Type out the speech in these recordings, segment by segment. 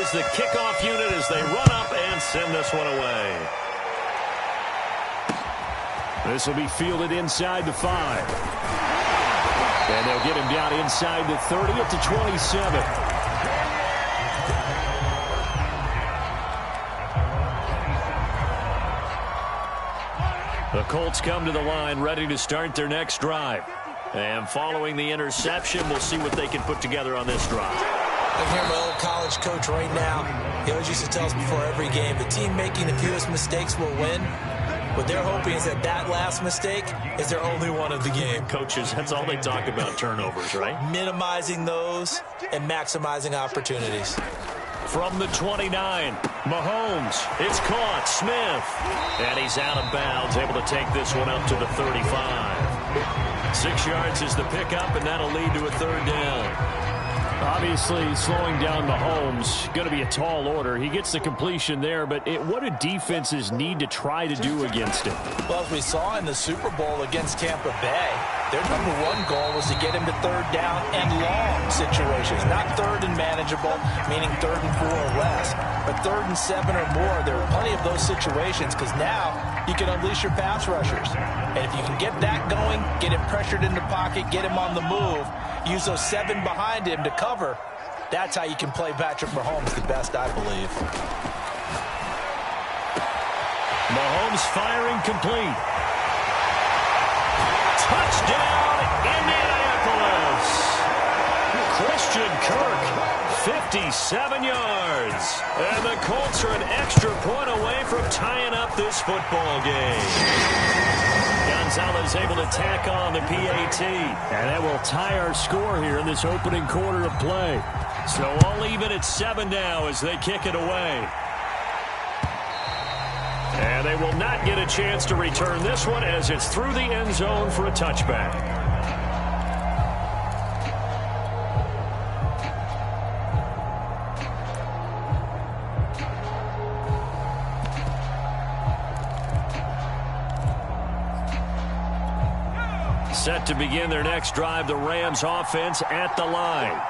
is the kickoff unit as they run up and send this one away. This will be fielded inside the 5. And they'll get him down inside the 30 at the 27. The Colts come to the line ready to start their next drive. And following the interception, we'll see what they can put together on this drive. I can hear my old college coach right now. He always used to tell us before every game, the team making the fewest mistakes will win. What they're hoping is that that last mistake is their only one of the game. Coaches, that's all they talk about, turnovers, right? Minimizing those and maximizing opportunities. From the 29, Mahomes. It's caught. Smith. And he's out of bounds, able to take this one up to the 35. 6 yards is the pickup, and that'll lead to a third down. Obviously, slowing down Mahomes, going to be a tall order. He gets the completion there, but what do defenses need to try to do against him? Well, as we saw in the Super Bowl against Tampa Bay, their number one goal was to get him to third down and long situations. Not third and manageable, meaning 3rd and 4 or less, but 3rd and 7 or more. There are plenty of those situations because now you can unleash your pass rushers. And if you can get that going, get him pressured in the pocket, get him on the move, use those 7 behind him to cover, that's how you can play Patrick Mahomes the best, I believe. Mahomes firing complete. Touchdown, Indianapolis. Christian Kirk, 57 yards. And the Colts are an extra point away from tying up this football game. Gonzalez able to tack on the PAT. And that will tie our score here in this opening quarter of play. So all even at 7 now as they kick it away. And they will not get a chance to return this one as it's through the end zone for a touchback. Set to begin their next drive, the Rams offense at the line.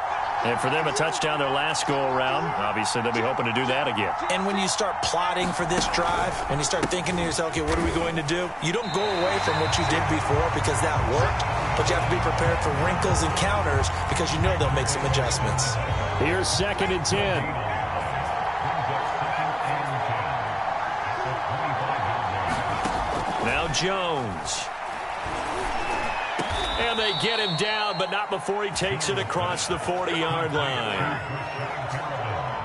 And for them, a touchdown their last go-around. Obviously, they'll be hoping to do that again. And when you start plotting for this drive, when you start thinking to yourself, okay, what are we going to do? You don't go away from what you did before because that worked, but you have to be prepared for wrinkles and counters because you know they'll make some adjustments. Here's 2nd and 10. Now Jones. And they get him down, but not before he takes it across the 40-yard line.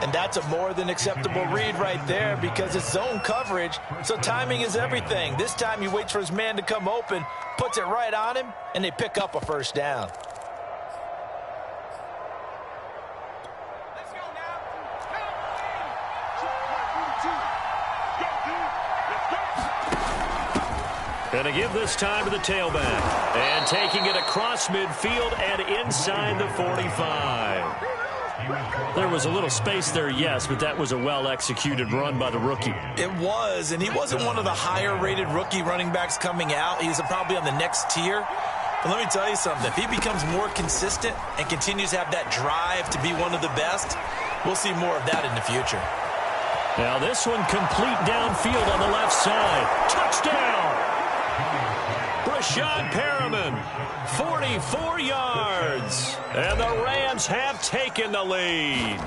And that's a more than acceptable read right there because it's zone coverage, so timing is everything. This time he waits for his man to come open, puts it right on him, and they pick up a first down. And to give this time to the tailback. And taking it across midfield and inside the 45. There was a little space there, yes, but that was a well-executed run by the rookie. It was, and he wasn't one of the higher-rated rookie running backs coming out. He's probably on the next tier. But let me tell you something. If he becomes more consistent and continues to have that drive to be one of the best, we'll see more of that in the future. Now this one complete downfield on the left side. Touchdown! Rashad Perriman, 44 yards. And the Rams have taken the lead.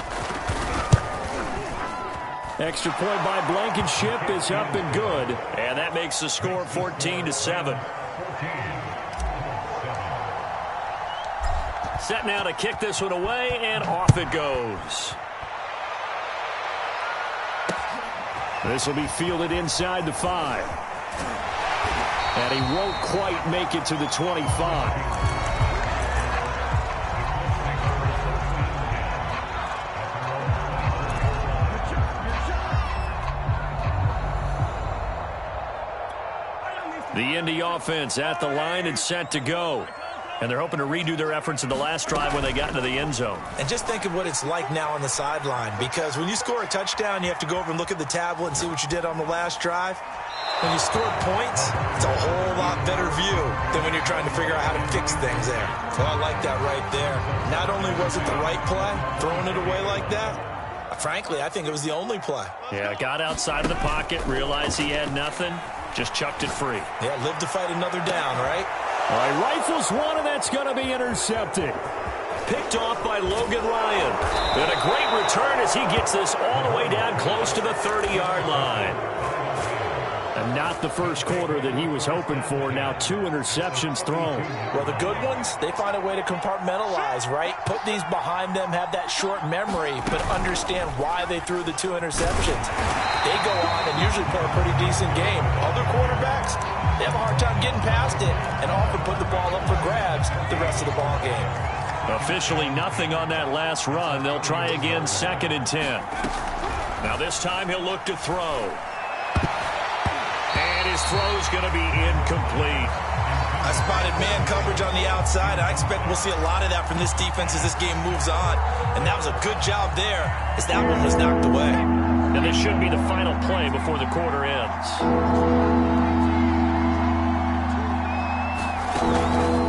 Extra point by Blankenship is up and good. And that makes the score 14-7. Set now to kick this one away, and off it goes. This will be fielded inside the 5. And he won't quite make it to the 25. The Indy offense at the line and set to go. And they're hoping to redo their efforts in the last drive when they got into the end zone. And just think of what it's like now on the sideline, because when you score a touchdown, you have to go over and look at the tablet and see what you did on the last drive. When you score points, it's a whole lot better view than when you're trying to figure out how to fix things there. Well, I like that right there. Not only was it the right play, throwing it away like that, I Frankly, I think it was the only play. Yeah, got outside of the pocket, realized he had nothing, just chucked it free. Yeah, live to fight another down, right? All right, rifles one, and that's going to be intercepted. Picked off by Logan Ryan. And a great return as he gets this all the way down close to the 30-yard line. And not the first quarter that he was hoping for. Now 2 interceptions thrown. Well, the good ones, they find a way to compartmentalize, right? Put these behind them, have that short memory, but understand why they threw the 2 interceptions. They go on and usually play a pretty decent game. Other quarterbacks, they have a hard time getting past it and often put the ball up for grabs the rest of the ball game. Officially nothing on that last run. They'll try again, 2nd and 10. Now this time he'll look to throw. And his throw's going to be incomplete. I spotted man coverage on the outside. I expect we'll see a lot of that from this defense as this game moves on. And that was a good job there as that one was knocked away. And this should be the final play before the quarter ends.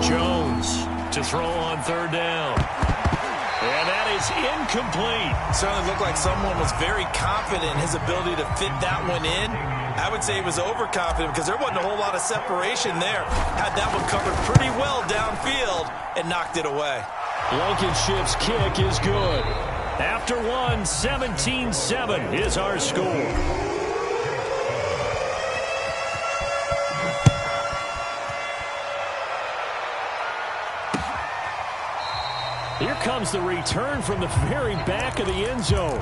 Jones to throw on 3rd down. And that is incomplete. Certainly looked like someone was very confident in his ability to fit that one in. I would say he was overconfident because there wasn't a whole lot of separation there. Had that one covered pretty well downfield and knocked it away. Blankenship's kick is good. After one, 17-7 is our score. Here comes the return from the very back of the end zone.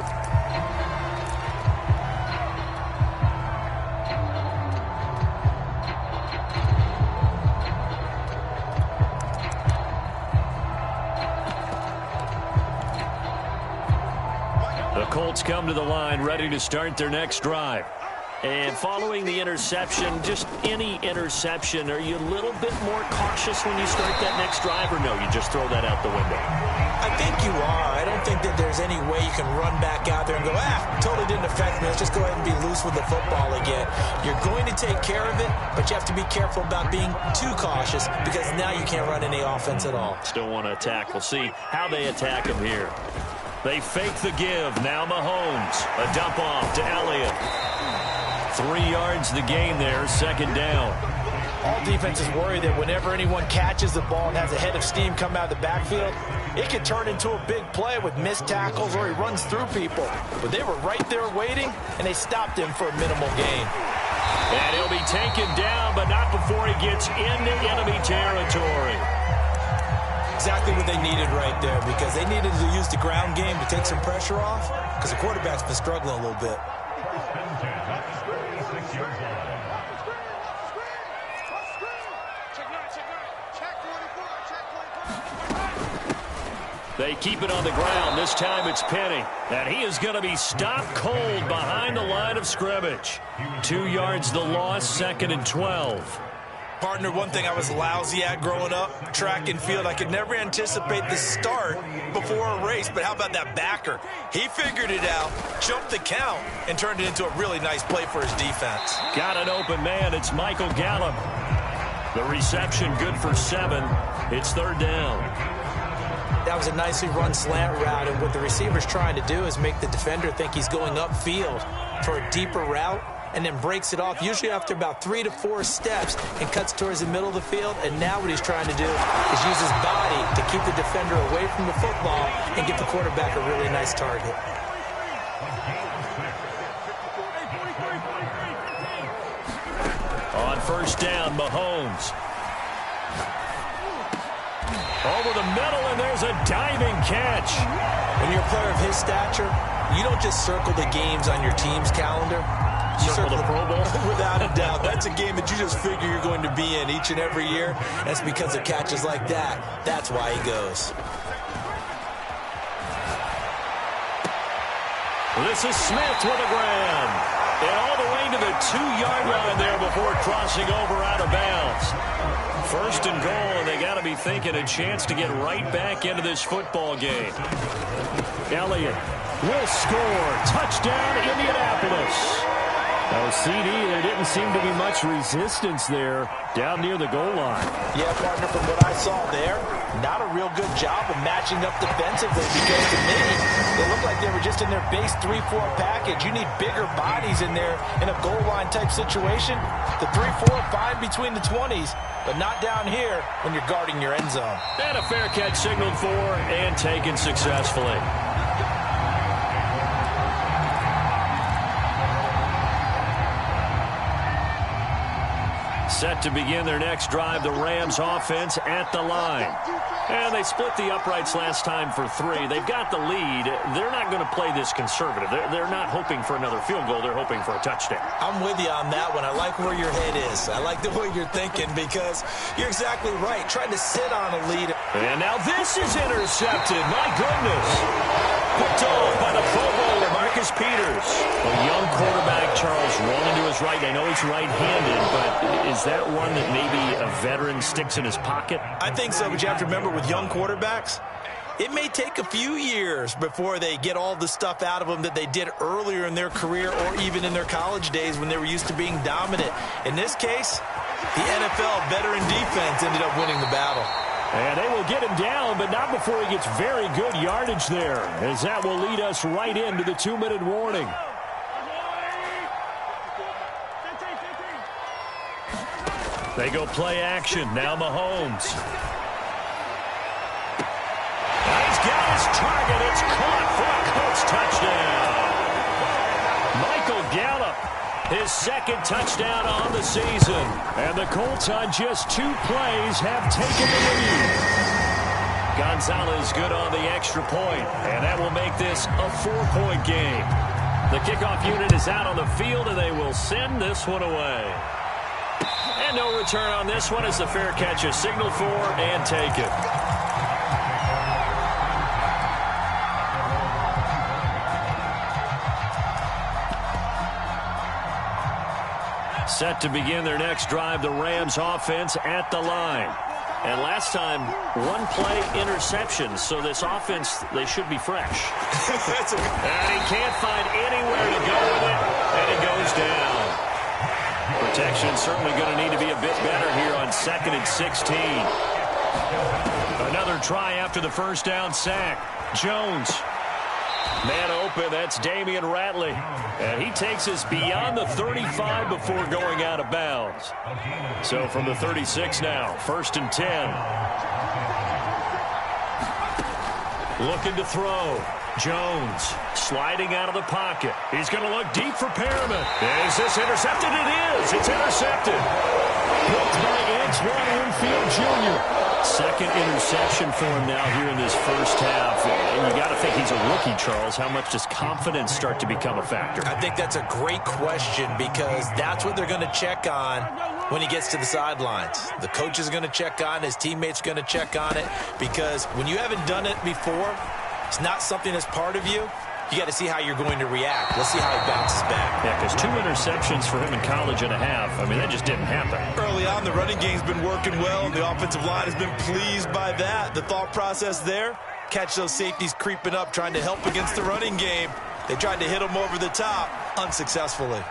The Colts come to the line, ready to start their next drive. And following the interception, just any interception, are you a little bit more cautious when you start that next drive, or no, you just throw that out the window? I think you are. I don't think that there's any way you can run back out there and go, totally didn't affect me. Let's just go ahead and be loose with the football again. You're going to take care of it, but you have to be careful about being too cautious because now you can't run any offense at all. Still want to attack. We'll see how they attack him here. They fake the give. Now Mahomes. A dump off to Elliott. 3 yards the gain there, 2nd down. All defenses worry that whenever anyone catches the ball and has a head of steam come out of the backfield, it can turn into a big play with missed tackles or he runs through people. But they were right there waiting, and they stopped him for a minimal gain. And he'll be taken down, but not before he gets into enemy territory. Exactly what they needed right there because they needed to use the ground game to take some pressure off because the quarterback's been struggling a little bit. They keep it on the ground. This time it's Penny. And he is going to be stopped cold behind the line of scrimmage. 2 yards the loss, 2nd and 12. Partner, one thing I was lousy at growing up, track and field. I could never anticipate the start before a race, but how about that backer? He figured it out, jumped the count, and turned it into a really nice play for his defense. Got an open man. It's Michael Gallup. The reception good for 7. It's 3rd down. That was a nicely run slant route, and what the receiver's trying to do is make the defender think he's going upfield for a deeper route, and then breaks it off, usually after about 3 to 4 steps, and cuts towards the middle of the field. And now what he's trying to do is use his body to keep the defender away from the football and get the quarterback a really nice target. On 1st down, Mahomes. Over the middle, and there's a diving catch. When you're a player of his stature, you don't just circle the games on your team's calendar. You circle the Pro Bowl? Without a doubt. That's a game that you just figure you're going to be in each and every year. That's because of catches like that. That's why he goes. This is Smith with a grab. And all the way to the 2-yard line there before crossing over out of bounds. 1st and goal, and they got to be thinking a chance to get right back into this football game. Elliott will score. Touchdown, Indianapolis. Now, CD, there didn't seem to be much resistance there down near the goal line. Yeah, partner, from what I saw there, not a real good job of matching up defensively, because to me, it looked like they were just in their base 3-4 package. You need bigger bodies in there in a goal line type situation. The 3-4 fine between the 20s, but not down here when you're guarding your end zone. And a fair catch signaled for and taken successfully. Set to begin their next drive, the Rams offense at the line. And they split the uprights last time for 3. They've got the lead. They're not going to play this conservative. They're not hoping for another field goal. They're hoping for a touchdown. I'm with you on that one. I like where your head is. I like the way you're thinking, because you're exactly right. Trying to sit on a lead. And now this is intercepted. My goodness. Picked off by the Pro Bowler, Marcus Peters. A young quarterback, Charles, rolling to his right. I know he's right-handed, but is that one that maybe a veteran sticks in his pocket? I think so, but you have to remember, with young quarterbacks, it may take a few years before they get all the stuff out of them that they did earlier in their career, or even in their college days when they were used to being dominant. In this case, the NFL veteran defense ended up winning the battle. And they will get him down, but not before he gets very good yardage there, as that will lead us right into the 2-minute warning. They go play action. Now Mahomes. He's got his target. It's caught for a Colts touchdown. Michael Gallup, his second touchdown on the season. And the Colts, on just 2 plays, have taken the lead. Gonzalez good on the extra point, and that will make this a 4-point game. The kickoff unit is out on the field, and they will send this one away. And no return on this one as the fair catch is signaled for and taken. Set to begin their next drive, the Rams offense at the line. And last time, 1-play interception, so this offense, they should be fresh. And he can't find anywhere to go with it, and it goes down. Protection certainly going to need to be a bit better here on 2nd and 16. Another try after the first down sack. Jones. Man open, that's Damian Ratley. And he takes us beyond the 35 before going out of bounds. So from the 36 now, 1st and 10. Looking to throw. Jones sliding out of the pocket. He's going to look deep for Perriman. Is this intercepted? It is. It's intercepted. Picked by Antoine Winfield Jr. Second interception for him now here in this first half. And you got to think he's a rookie, Charles. How much does confidence start to become a factor? I think that's a great question, because that's what they're going to check on when he gets to the sidelines. The coach is going to check on, his teammates are going to check on it, because when you haven't done it before, it's not something that's part of you. You got to see how you're going to react. Let's see how he bounces back. Yeah, because 2 interceptions for him in college and a half. I mean, that just didn't happen. Early on, the running game's been working well, and the offensive line has been pleased by that. The thought process there, catch those safeties creeping up, trying to help against the running game. They tried to hit them over the top, unsuccessfully.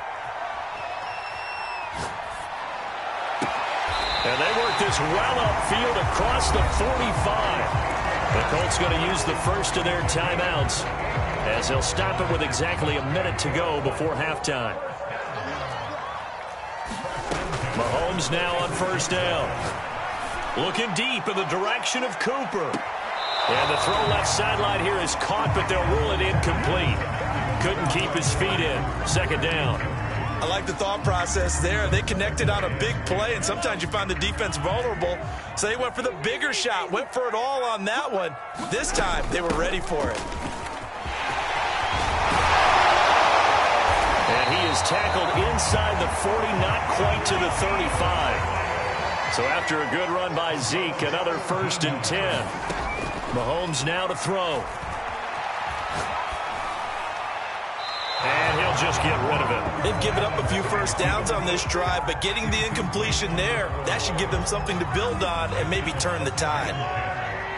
And they work this well upfield across the 45. The Colts going to use the first of their timeouts, as they'll stop it with exactly a minute to go before halftime. Mahomes now on first down. Looking deep in the direction of Cooper. And the throw left sideline here is caught, but they'll rule it incomplete. Couldn't keep his feet in. 2nd down. I like the thought process there. They connected on a big play, and sometimes you find the defense vulnerable. So they went for the bigger shot, went for it all on that one. This time, they were ready for it. And he is tackled inside the 40, not quite to the 35. So after a good run by Zeke, another 1st and 10. Mahomes now to throw. And he'll just get rid of it. They've given up a few first downs on this drive, but getting the incompletion there, that should give them something to build on and maybe turn the tide.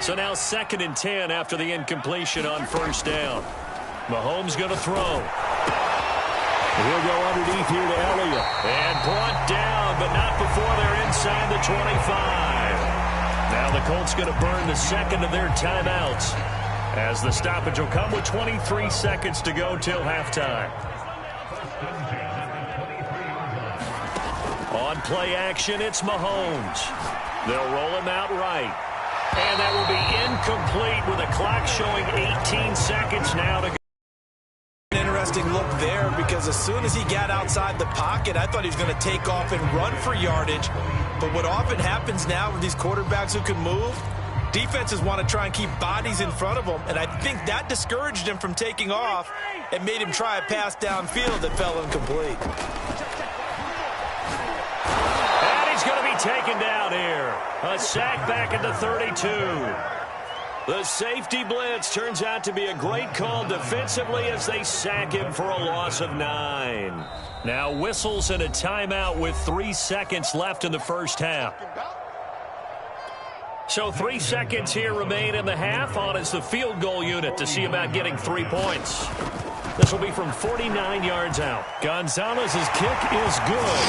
So now 2nd and 10 after the incompletion on first down. Mahomes going to throw. He'll go underneath here to Elliott. And brought down, but not before they're inside the 25. Now the Colts going to burn the second of their timeouts, as the stoppage will come with 23 seconds to go till halftime. On play action, it's Mahomes. They'll roll him out right. And that will be incomplete with a clock showing 18 seconds now to go. Interesting look there, because as soon as he got outside the pocket, I thought he was going to take off and run for yardage. But what often happens now with these quarterbacks who can move, defenses want to try and keep bodies in front of them, and I think that discouraged him from taking off and made him try a pass downfield that fell incomplete. And he's going to be taken down here. A sack back at the 32. The safety blitz turns out to be a great call defensively as they sack him for a loss of 9. Now whistles and a timeout with 3 seconds left in the first half. So 3 seconds here remain in the half. On is the field goal unit to see about getting 3 points. This will be from 49 yards out. Gonzalez's kick is good.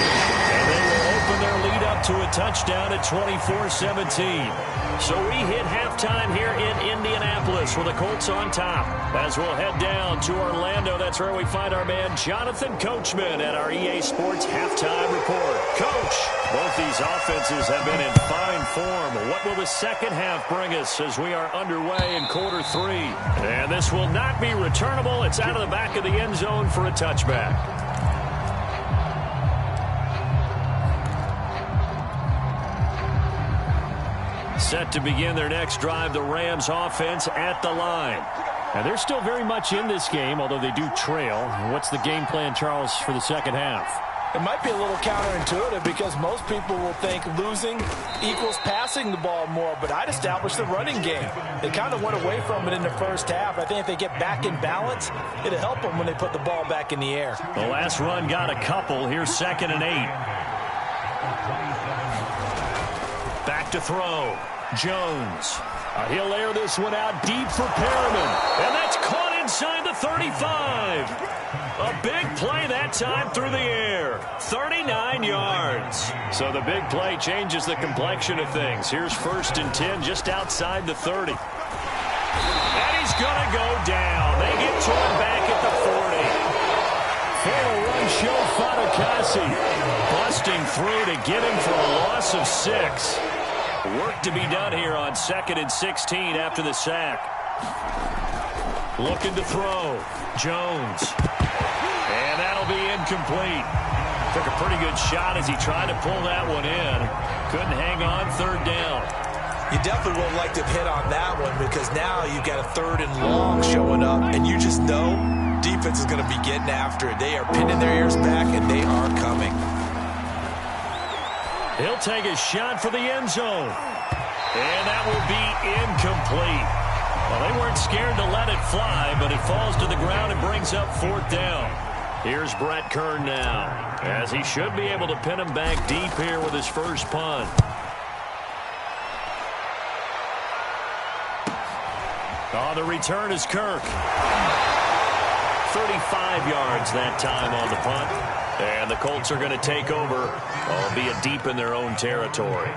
And they will open their lead up to a touchdown at 24-17. So we hit halftime here in Indianapolis with the Colts on top. As we'll head down to Orlando, that's where we find our man Jonathan Coachman at our EA Sports Halftime Report. Coach, both these offenses have been in fine form. What will the second half bring us as we are underway in quarter 3? And this will not be returnable. It's out of the back of the end zone for a touchback. Set to begin their next drive, the Rams offense at the line. And they're still very much in this game, although they do trail. What's the game plan, Charles, for the second half? It might be a little counterintuitive because most people will think losing equals passing the ball more, but I'd establish the running game. They kind of went away from it in the first half. I think if they get back in balance, it'll help them when they put the ball back in the air. The last run got a couple. Here's 2nd and 8. Back to throw. Jones. He'll air this one out deep for Perriman. And that's caught inside the 35. A big play that time through the air. 39 yards. So the big play changes the complexion of things. Here's 1st and 10 just outside the 30. And he's going to go down. They get to him back at the 40. Fatal run show Fatukasi. Busting through to get him for a loss of 6. Work to be done here on 2nd and 16 after the sack. Looking to throw. Jones. And that'll be incomplete. Took a pretty good shot as he tried to pull that one in. Couldn't hang on 3rd down. You definitely would like to hit on that one because now you've got a 3rd and long showing up, and you just know defense is going to be getting after it. They are pinning their ears back, and they are coming. He'll take a shot for the end zone. And that will be incomplete. Well, they weren't scared to let it fly, but it falls to the ground and brings up 4th down. Here's Brett Kern now, as he should be able to pin him back deep here with his first punt. On the return is Kirk. 35 yards that time on the punt. And the Colts are going to take over, albeit deep in their own territory.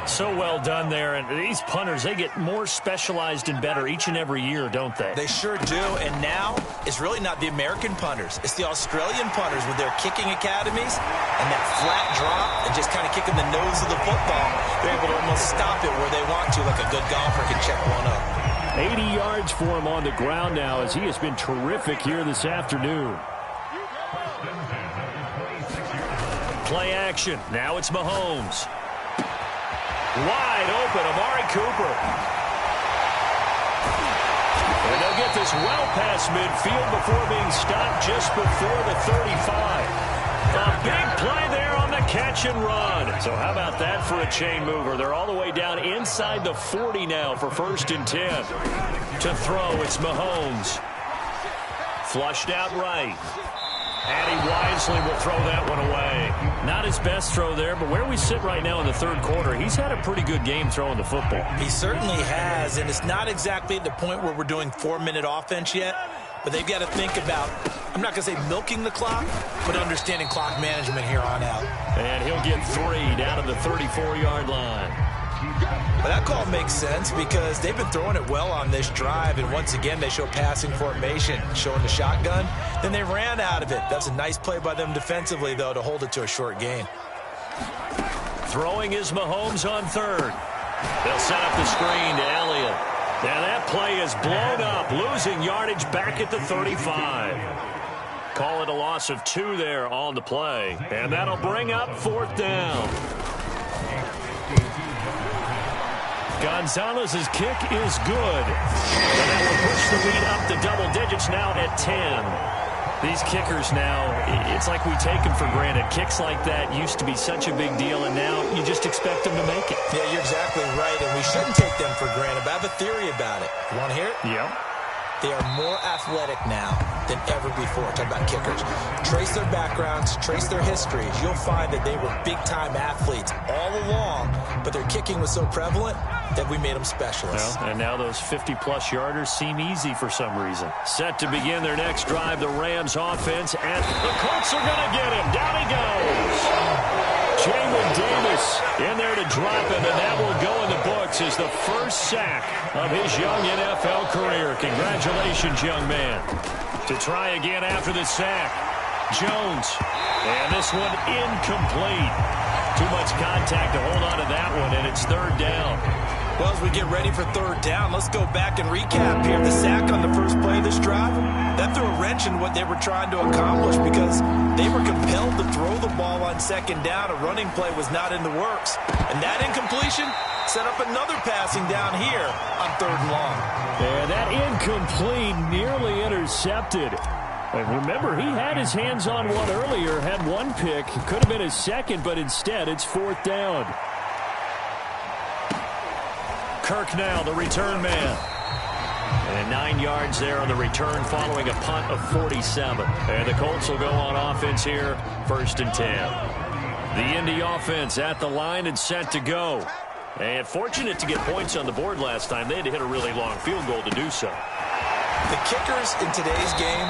So well done there. And these punters, they get more specialized and better each and every year, don't they? They sure do. And now it's really not the American punters. It's the Australian punters with their kicking academies and that flat drop and just kind of kicking the nose of the football. They're able to almost stop it where they want to, like a good golfer can check one up. 80 yards for him on the ground now as he has been terrific here this afternoon. Play action. Now it's Mahomes. Wide open, Amari Cooper. And they'll get this well past midfield before being stopped just before the 35. A big play there on the catch and run. So how about that for a chain mover? They're all the way down inside the 40 now for 1st and 10. To throw, it's Mahomes. Flushed out right. And he wisely will throw that one away. Not his best throw there, but where we sit right now in the 3rd quarter, he's had a pretty good game throwing the football. He certainly has, and it's not exactly at the point where we're doing 4-minute offense yet, but they've got to think about, I'm not going to say milking the clock, but understanding clock management here on out. And he'll get 3 down to the 34-yard line. But that call makes sense because they've been throwing it well on this drive, and once again they show passing formation, showing the shotgun. Then they ran out of it. That's a nice play by them defensively, though, to hold it to a short gain. Throwing is Mahomes on third. They'll set up the screen to Elliott. And that play is blown up, losing yardage back at the 35. Call it a loss of 2 there on the play. And that'll bring up 4th down. Gonzalez's kick is good. And that will push the lead up to double digits now at 10. These kickers now, it's like we take them for granted. Kicks like that used to be such a big deal, and now you just expect them to make it. Yeah, you're exactly right, and we shouldn't take them for granted, but I have a theory about it. You want to hear it? Yeah. They are more athletic now than ever before. Talk about kickers. Trace their backgrounds, trace their histories. You'll find that they were big-time athletes all along, but their kicking was so prevalent that we made them specialists. Well, and now those 50-plus yarders seem easy for some reason. Set to begin their next drive, the Rams offense, and the Colts are going to get him. Down he goes. Jamin Davis in there to drop him, and that will go in the books as the first sack of his young NFL career. Congratulations, young man. To try again after the sack, Jones. And this one incomplete. Too much contact to hold on to that one, and it's 3rd down. Well, as we get ready for 3rd down, let's go back and recap here. The sack on the first play of this drive, that threw a wrench in what they were trying to accomplish because they were compelled to throw the ball on 2nd down. A running play was not in the works. And that incompletion set up another passing down here on 3rd and long. And that incomplete nearly intercepted. And remember, he had his hands on one earlier, had one pick. Could have been his second, but instead it's 4th down. Kirk now, the return man. And 9 yards there on the return following a punt of 47. And the Colts will go on offense here, 1st and 10. The Indy offense at the line and set to go. And fortunate to get points on the board last time. They had to hit a really long field goal to do so. The kickers in today's game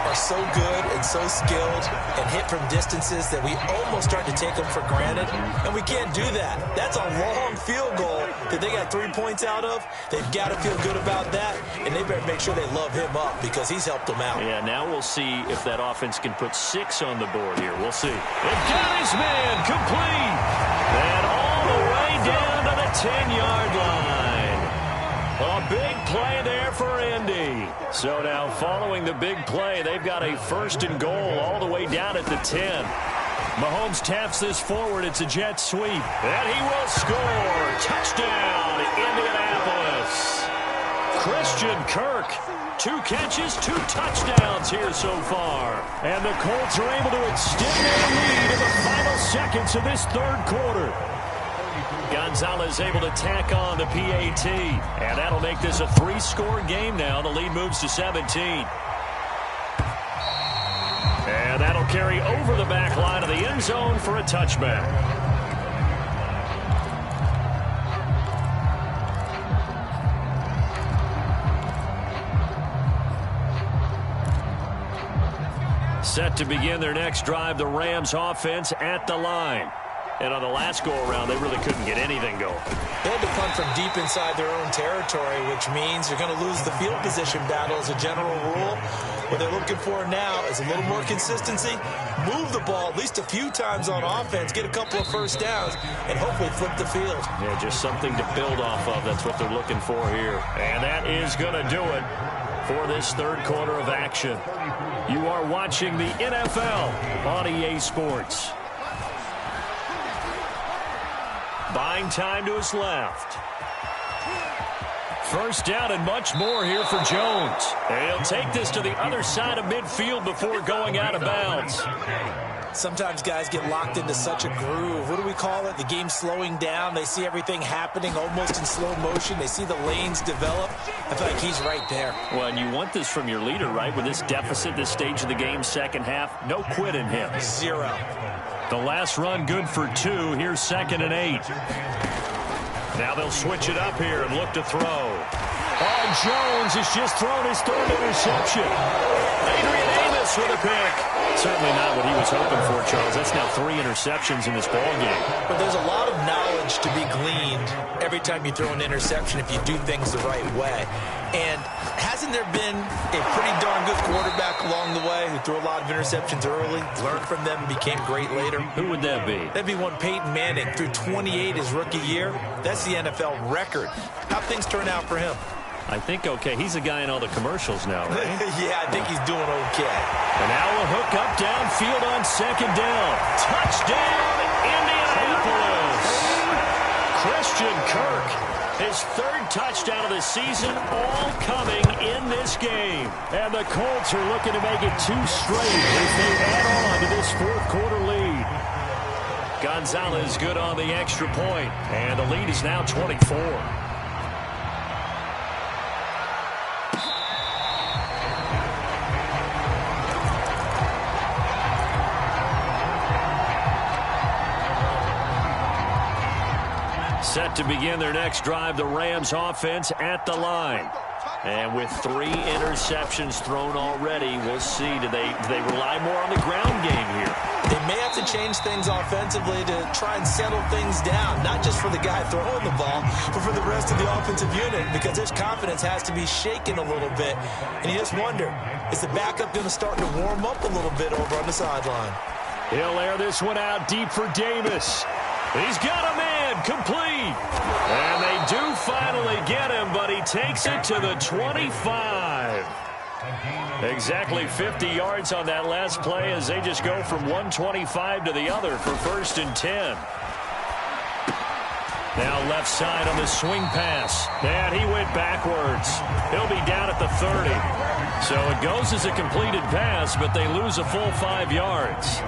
are so good and so skilled and hit from distances that we almost start to take them for granted, and we can't do that. That's a long field goal that they got 3 points out of. They've got to feel good about that, and they better make sure they love him up because he's helped them out. Yeah, now we'll see if that offense can put 6 on the board here. We'll see. They've got his man complete, and all the way down to the 10-yard line. A big play there for Indy. So now following the big play, they've got a 1st and goal all the way down at the 10. Mahomes taps this forward. It's a jet sweep. And he will score. Touchdown, Indianapolis. Christian Kirk. 2 catches, 2 touchdowns here so far. And the Colts are able to extend their lead in the final seconds of this 3rd quarter. Gonzalez able to tack on the PAT. And that'll make this a 3-score game now. The lead moves to 17. And that'll carry over the back line of the end zone for a touchback. Set to begin their next drive, the Rams offense at the line. And on the last go-around, they really couldn't get anything going. They had to punt from deep inside their own territory, which means you're going to lose the field position battle as a general rule. What they're looking for now is a little more consistency, move the ball at least a few times on offense, get a couple of 1st downs, and hopefully flip the field. Yeah, just something to build off of. That's what they're looking for here. And that is going to do it for this 3rd quarter of action. You are watching the NFL on EA Sports. Buying time to his left. 1st down and much more here for Jones. And he'll take this to the other side of midfield before going out of bounds. Sometimes guys get locked into such a groove. What do we call it? The game's slowing down. They see everything happening almost in slow motion. They see the lanes develop. I feel like he's right there. Well, and you want this from your leader, right? With this deficit, this stage of the game, 2nd half, no quit in him. 0. The last run good for 2. Here's 2nd and 8. Now they'll switch it up here and look to throw. Oh, Jones has just thrown his 3rd interception. Adrian Amos Davis with a pick. Certainly not what he was hoping for, Charles. That's now 3 interceptions in this ball game. But there's a lot of knowledge to be gleaned every time you throw an interception if you do things the right way. And hasn't there been a pretty darn good quarterback along the way who threw a lot of interceptions early, learned from them, and became great later? Who would that be? That'd be one Peyton Manning, threw 28 his rookie year. That's the NFL record. How'd things turn out for him? I think okay. He's the guy in all the commercials now, right? Yeah, I think he's doing okay. And now a hook up downfield on 2nd down. Touchdown, Indianapolis. Christian Kirk, his 3rd touchdown of the season, all coming in this game. And the Colts are looking to make it 2 straight as they add on to this 4th quarter lead. Gonzalez good on the extra point, and the lead is now 24. Set to begin their next drive, the Rams offense at the line. And with 3 interceptions thrown already, we'll see. Do they rely more on the ground game here? They may have to change things offensively to try and settle things down, not just for the guy throwing the ball, but for the rest of the offensive unit, because his confidence has to be shaken a little bit. And you just wonder, is the backup going to start to warm up a little bit over on the sideline? He'll air this one out deep for Davis. He's got a man, complete. And they do finally get him, but he takes it to the 25. Exactly 50 yards on that last play as they just go from 125 to the other for 1st and 10. Now left side on the swing pass. And he went backwards. He'll be down at the 30. So it goes as a completed pass, but they lose a full 5 yards.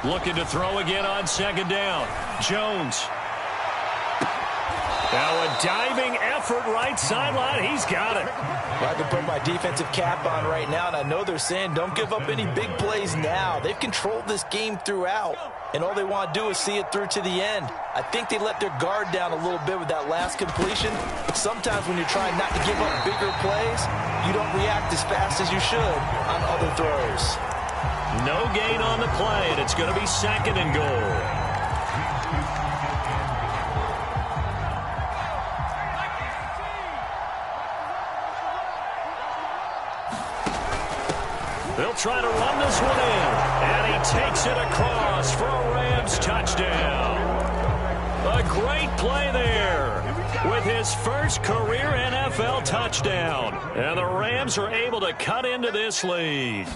Looking to throw again on 2nd down. Jones. Now a diving effort right sideline. He's got it. Well, I can put my defensive cap on right now, and I know they're saying don't give up any big plays now. They've controlled this game throughout, and all they want to do is see it through to the end. I think they let their guard down a little bit with that last completion. Sometimes when you're trying not to give up bigger plays, you don't react as fast as you should on other throws. No gain on the play, and it's going to be 2nd and goal. They'll try to run this one in, and he takes it across for a Rams touchdown. A great play there with his first career NFL touchdown. And the Rams are able to cut into this lead.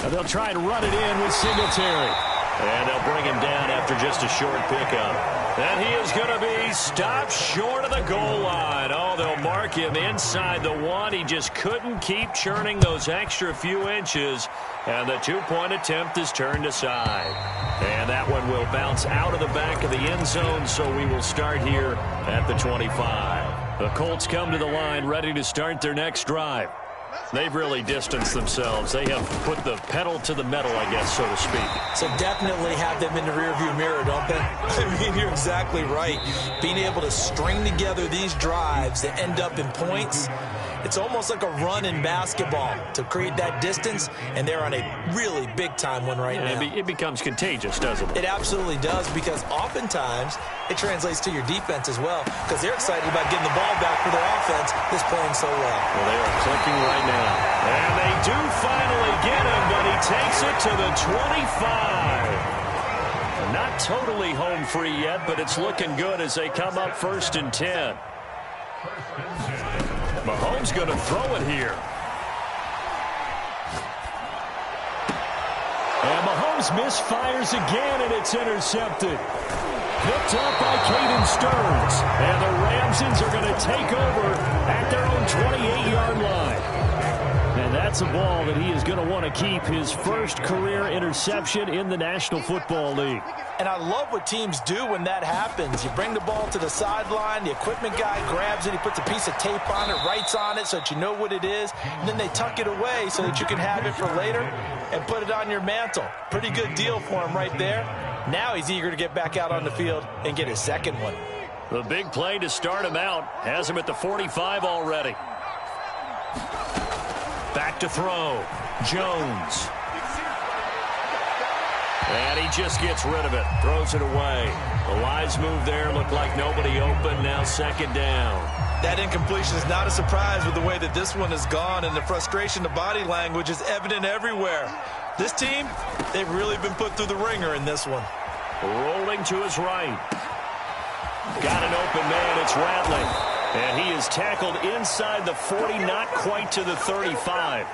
And they'll try and run it in with Singletary. And they'll bring him down after just a short pickup. And he is going to be stopped short of the goal line. Oh, they'll mark him inside the 1. He just couldn't keep churning those extra few inches. And the 2-point attempt is turned aside. And that one will bounce out of the back of the end zone, so we will start here at the 25. The Colts come to the line ready to start their next drive. They've really distanced themselves. They have put the pedal to the metal, I guess, so to speak. So definitely have them in the rearview mirror, don't they? I mean, you're exactly right. Being able to string together these drives that end up in points, it's almost like a run in basketball to create that distance, and they're on a really big-time one right now. It becomes contagious, doesn't it? It absolutely does, because oftentimes it translates to your defense as well, because they're excited about getting the ball back for their offense that's playing so well. Well, they are clicking right now. And they do finally get him, but he takes it to the 25. Not totally home free yet, but it's looking good as they come up 1st and 10. Mahomes going to throw it here. And Mahomes misfires again, and it's intercepted. Picked up by Caden Stearns. And the Ramsons are going to take over at their own 28-yard line. And that's a ball that he is going to want to keep, his first career interception in the National Football League. And I love what teams do when that happens. You bring the ball to the sideline, the equipment guy grabs it, he puts a piece of tape on it, writes on it so that you know what it is, and then they tuck it away so that you can have it for later and put it on your mantle. Pretty good deal for him right there. Now he's eager to get back out on the field and get his second one. The big play to start him out has him at the 45 already. Back to throw. Jones. And he just gets rid of it. Throws it away. The wise move there. Looked like nobody open. Now second down. That incompletion is not a surprise with the way that this one has gone, and the frustration, the body language is evident everywhere. This team, they've really been put through the ringer in this one. Rolling to his right. Got an open man. It's Rattling. And he is tackled inside the 40, not quite to the 35.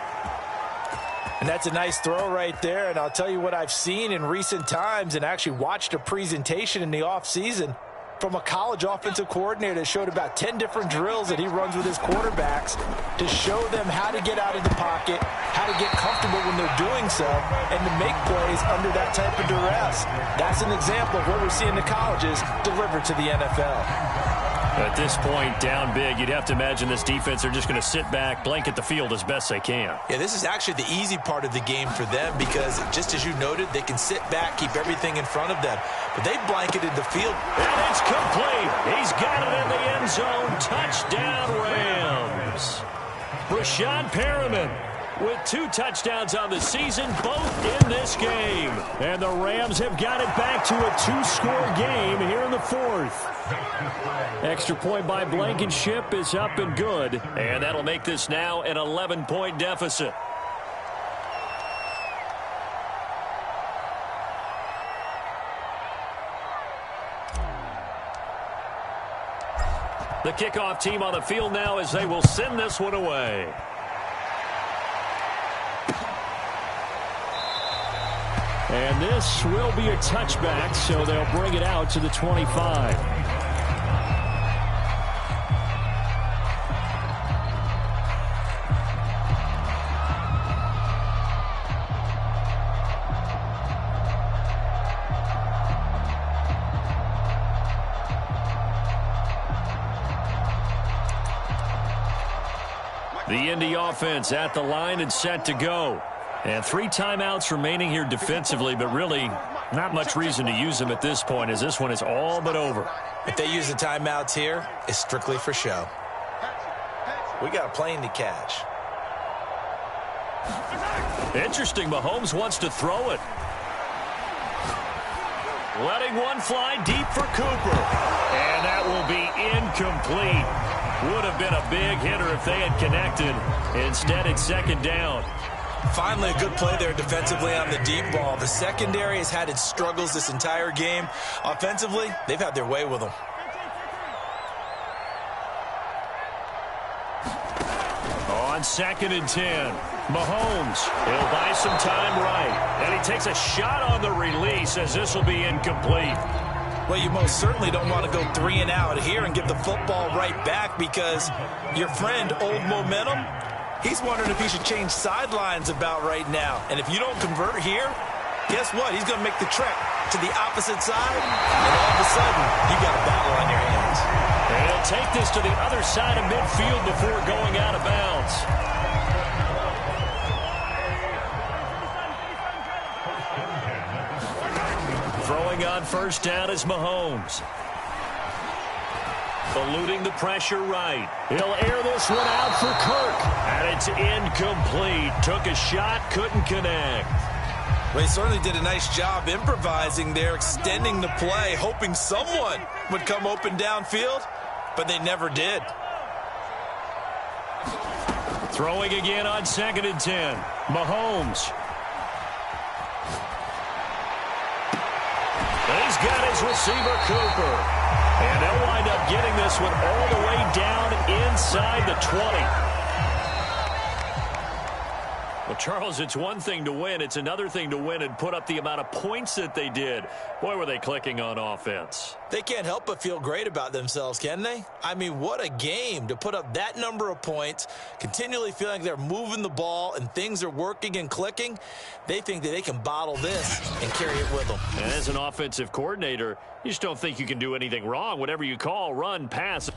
And that's a nice throw right there. And I'll tell you what I've seen in recent times and actually watched a presentation in the offseason from a college offensive coordinator that showed about 10 different drills that he runs with his quarterbacks to show them how to get out of the pocket, how to get comfortable when they're doing so, and to make plays under that type of duress. That's an example of what we're seeing the colleges deliver to the NFL. At this point, down big, you'd have to imagine this defense are just going to sit back, blanket the field as best they can. Yeah, this is actually the easy part of the game for them because, just as you noted, they can sit back, keep everything in front of them. But they blanketed the field. And it's complete. He's got it in the end zone. Touchdown, Rams. Rashad Perriman with 2 touchdowns on the season, both in this game. And the Rams have got it back to a 2-score game here in the 4th. Extra point by Blankenship is up and good. And that'll make this now an 11-point deficit. The kickoff team on the field now as they will send this one away. And this will be a touchback, so they'll bring it out to the 25. The Indy offense at the line and set to go. And 3 timeouts remaining here defensively, but really not much reason to use them at this point as this one is all but over. If they use the timeouts here, it's strictly for show. We got a plane to catch. Interesting, Mahomes wants to throw it. Letting one fly deep for Cooper. And that will be incomplete. Would have been a big hitter if they had connected. Instead, it's second down. Finally, a good play there defensively on the deep ball. The secondary has had its struggles this entire game. Offensively, they've had their way with them. On 2nd and 10, Mahomes, he'll buy some time right. And he takes a shot on the release as this will be incomplete. Well, you most certainly don't want to go 3 and out here and give the football right back because your friend, Old Momentum, he's wondering if he should change sidelines about right now. And if you don't convert here, guess what? He's going to make the trek to the opposite side, and all of a sudden, you've got a battle on your hands. And he'll take this to the other side of midfield before going out of bounds. Throwing on first down is Mahomes. Eluding the pressure right. He'll air this one out for Kirk. And it's incomplete. Took a shot, couldn't connect. Well, he certainly did a nice job improvising there, extending the play, hoping someone would come open downfield, but they never did. Throwing again on 2nd and 10. Mahomes. He's got his receiver, Cooper. And they'll wind up getting this one all the way down inside the 20. Well, Charles, it's one thing to win. It's another thing to win and put up the amount of points that they did. Boy, were they clicking on offense. They can't help but feel great about themselves, can they? I mean, what a game to put up that number of points, continually feeling like they're moving the ball and things are working and clicking. They think that they can bottle this and carry it with them. And as an offensive coordinator, you just don't think you can do anything wrong. Whatever you call, run, pass.